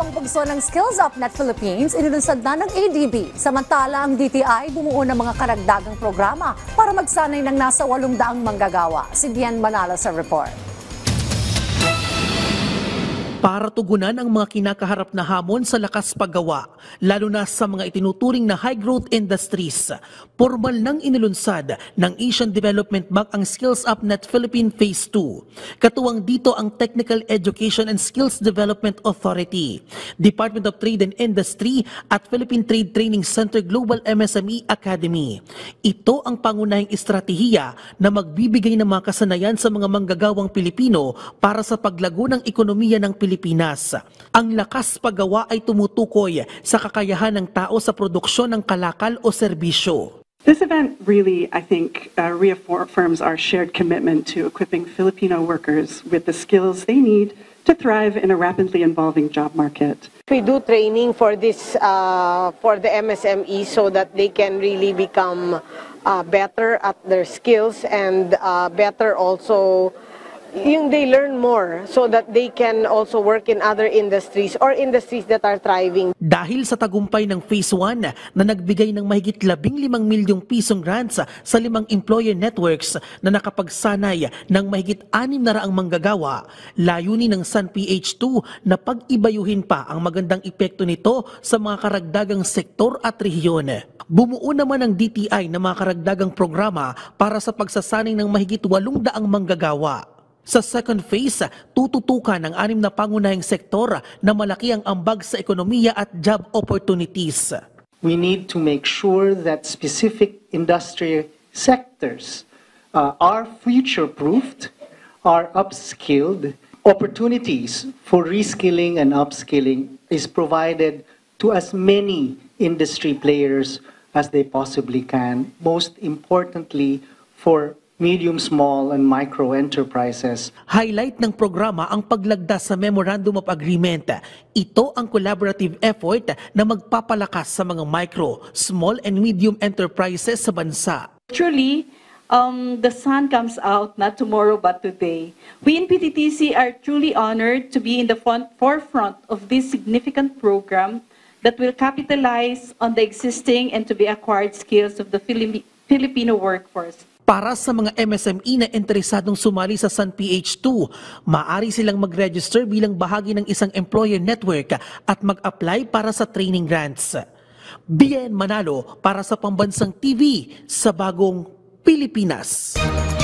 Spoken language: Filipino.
Ikalawang pugso ng Skills Up Net Philippines inilunsad na ng ADB. Samantala, ang DTI bumuo ng mga karagdagang programa para magsanay ng nasa 800 manggagawa. Si Bien Manalo sa report. Para tugunan ang mga kinakaharap na hamon sa lakas paggawa, lalo na sa mga itinuturing na high-growth industries. Formal nang inilunsad ng Asian Development Bank ang Skills Up Net Philippine Phase 2. Katuwang dito ang Technical Education and Skills Development Authority, Department of Trade and Industry at Philippine Trade Training Center Global MSME Academy. Ito ang pangunahing estratehiya na magbibigay ng mga kasanayan sa mga manggagawang Pilipino para sa paglago ng ekonomiya ng Pilipinas. Ang lakas paggawa ay tumutukoy sa kakayahan ng tao sa produksyon ng kalakal o serbisyo. This event really, I think, reaffirms our shared commitment to equipping Filipino workers with the skills they need to thrive in a rapidly evolving job market. We do training for this, for the MSME so that they can really become better at their skills and better also yung they learn more so that they can also work in other industries or industries that are thriving. Dahil sa tagumpay ng Phase 1 na nagbigay ng mahigit 15 milyong pisong grants sa 5 employer networks na nakapagsanay ng mahigit 600 manggagawa, layunin ng SunPH2 na pag-ibayuhin pa ang magandang epekto nito sa mga karagdagang sektor at rehiyon. Bumuo naman ang DTI ng mga karagdagang programa para sa pagsasanay ng mahigit 800 manggagawa. Sa second phase, tututukan ang 6 na pangunahing sektor na malaki ang ambag sa ekonomiya at job opportunities. We need to make sure that specific industry sectors are future-proofed, are upskilled. Opportunities for reskilling and upskilling is provided to as many industry players as they possibly can. Most importantly, for medium, small, and micro enterprises. Highlight ng programa ang paglagda sa Memorandum of Agreement. Ito ang collaborative effort na magpapalakas sa mga micro, small, and medium enterprises sa bansa. Truly, the sun comes out not tomorrow but today. We in PTTC are truly honored to be in the forefront of this significant program that will capitalize on the existing and to be acquired skills of the Filipino workforce. Para sa mga MSME na interesadong sumali sa SunPH2, maaari silang mag-register bilang bahagi ng isang employer network at mag-apply para sa training grants. Bien Manalo para sa Pambansang TV sa Bagong Pilipinas.